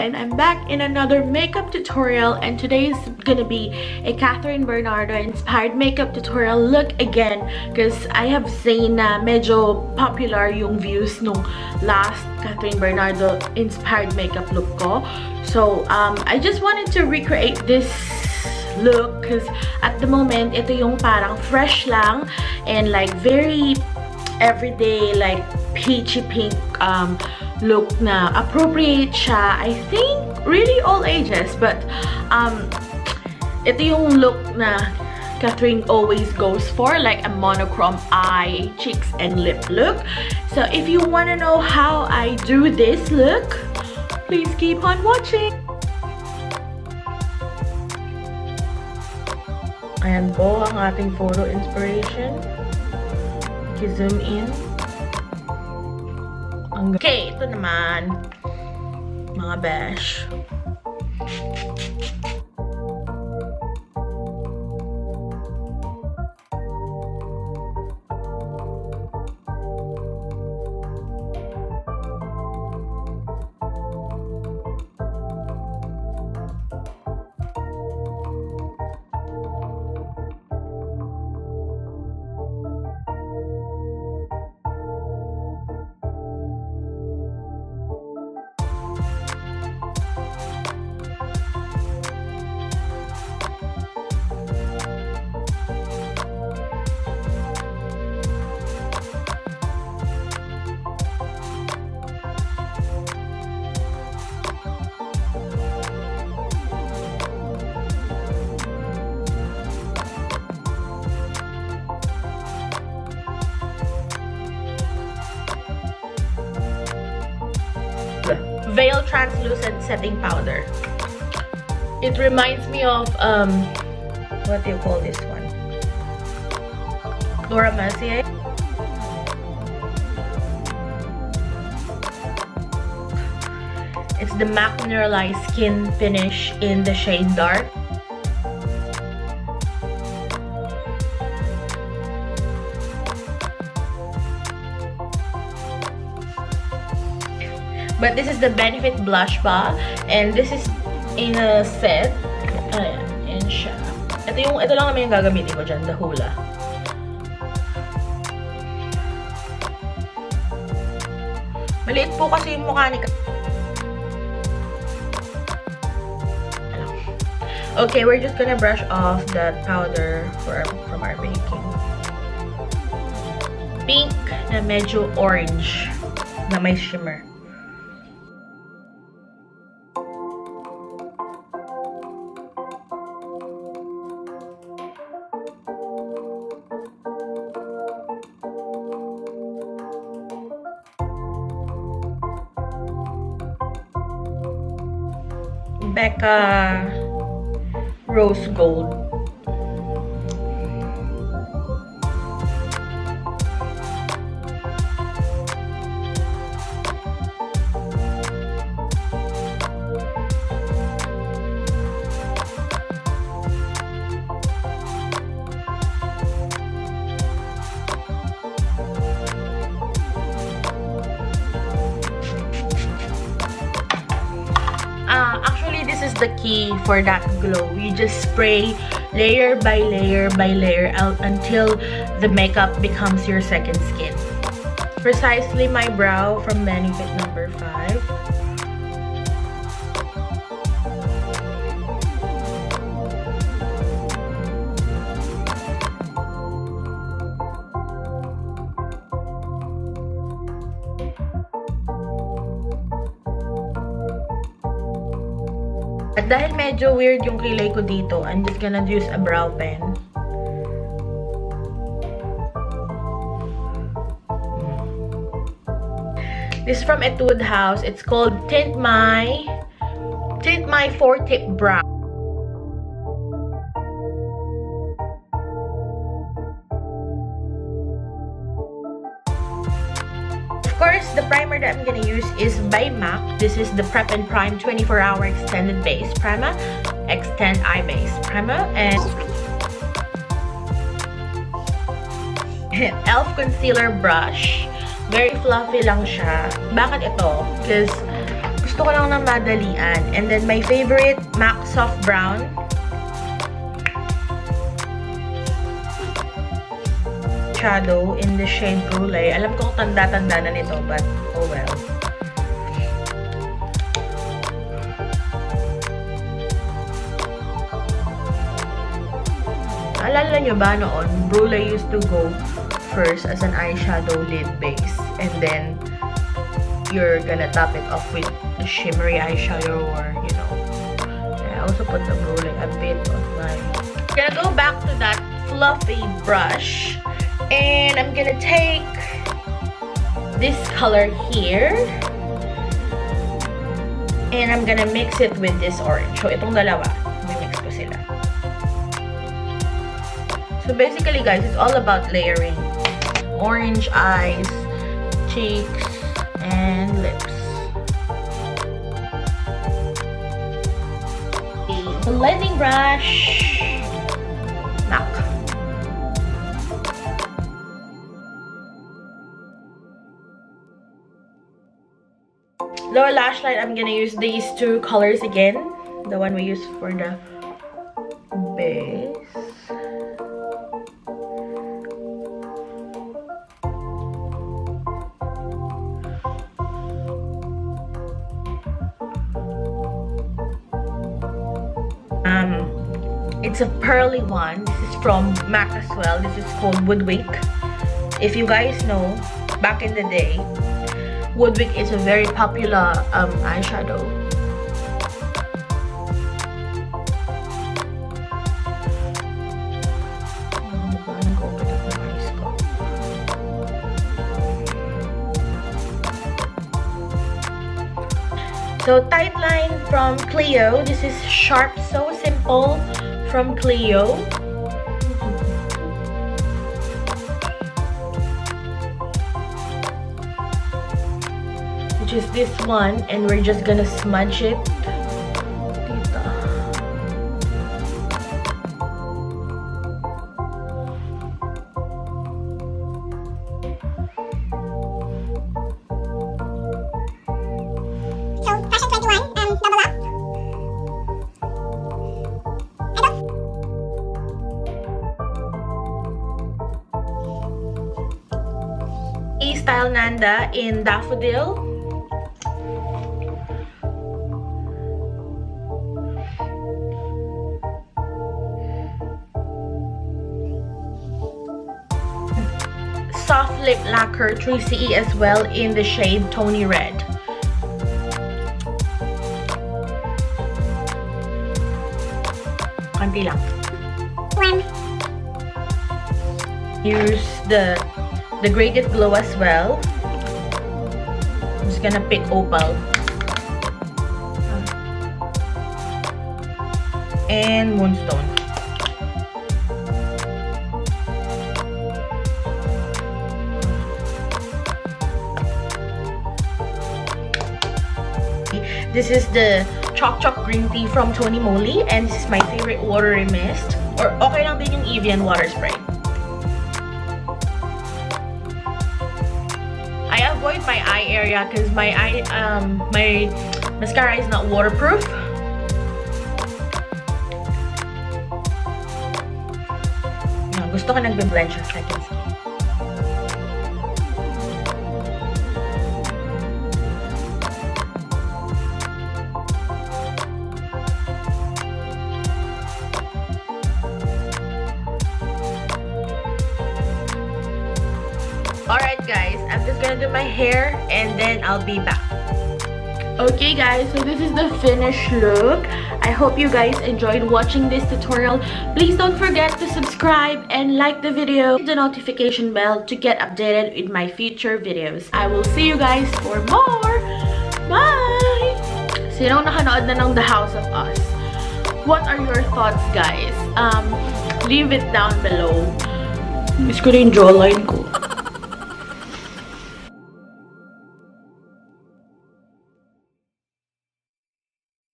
and I'm back in another makeup tutorial, and today's gonna be a Kathryn Bernardo inspired makeup tutorial look again because I have seen na medyo popular yung views nung last Kathryn Bernardo inspired makeup look ko. So I just wanted to recreate this look because at the moment ito yung parang fresh lang and like very everyday, like peachy pink look na appropriate siya. I think really all ages, but ito yung look na Kathryn always goes for, like a monochrome eye, cheeks, and lip look. So if you want to know how I do this look, please keep on watching. Ayan po ang ating photo inspiration. I-zoom in. Okay, ito naman, mga besh. Veil Translucent Setting Powder. It reminds me of what do you call this one? Laura Mercier. It's the MAC Mineralized Skin Finish in the shade Dark. But this is the Benefit Blush Bar, and this is in a set. Ayan siya. Ito lang naman yung gagamitin ko dyan, the Hoola. Maliit po kasi yung mukha ni Okay, we're just gonna brush off that powder from our baking. Pink na medyo orange na may shimmer. Becca Rose Gold. Actually, this is the key for that glow. You just spray layer by layer by layer out until the makeup becomes your second skin. Precisely my brow from Benefit number 5. At dahil medyo weird yung kilay ko dito, I'm just gonna use a brow pen. This is from Etude House. It's called Tint My 4-Tip Brow. Of course, the primer that I'm gonna use is by MAC. This is the Prep and Prime 24-Hour Extended Base Primer, Extend Eye Base Primer, and e.l.f. Concealer Brush. Very fluffy lang siya. Bakit ito? Because gusto ko lang ng madalian. And then, my favorite, MAC Soft Brown. Shadow in the shade Brulee. Alam ko tanda-tanda na nito, but oh well. Alala nyo ba noon, Brulee used to go first as an eyeshadow lid base, and then you're gonna top it off with the shimmery eyeshadow, or you know. I also put the Brulee a bit on my. I'm gonna go back to that fluffy brush, and I'm gonna take this color here, and I'm gonna mix it with this orange. So itong dalawa, mix ko sila. So basically, guys, it's all about layering. Orange eyes, cheeks, and lips. The blending brush. MAC. Lower lash line, I'm gonna use these two colors again. The one we used for the base. It's a pearly one. This is from MAC as well. This is called Woodwick. If you guys know, back in the day, Woodwick is a very popular eyeshadow. So tight line from Clio. This is Sharp So Simple from Clio. Which is this one, and we're just gonna smudge it. Style Nanda in Daffodil. Soft Lip Lacquer 3CE as well in the shade Tawny Red. Konti lang. Use the Graded Glow as well. I'm just gonna pick Opal. And Moonstone. This is the Chok Green Tea from Tawny Moly, and this is my favorite watery mist. Or okay lang din yung Evian water spray. I avoid my eye area because my mascara is not waterproof. Gusto ko nagbe-blend siya sa akin skin. Alright guys, I'm just gonna do my hair and then I'll be back. Okay guys, so this is the finished look. I hope you guys enjoyed watching this tutorial. Please don't forget to subscribe and like the video, hit the notification bell to get updated with my future videos. I will see you guys for more. Bye! Sinong nakanood na ng The House of Us? What are your thoughts guys? Leave it down below. Miss ko rin yung jawline ko.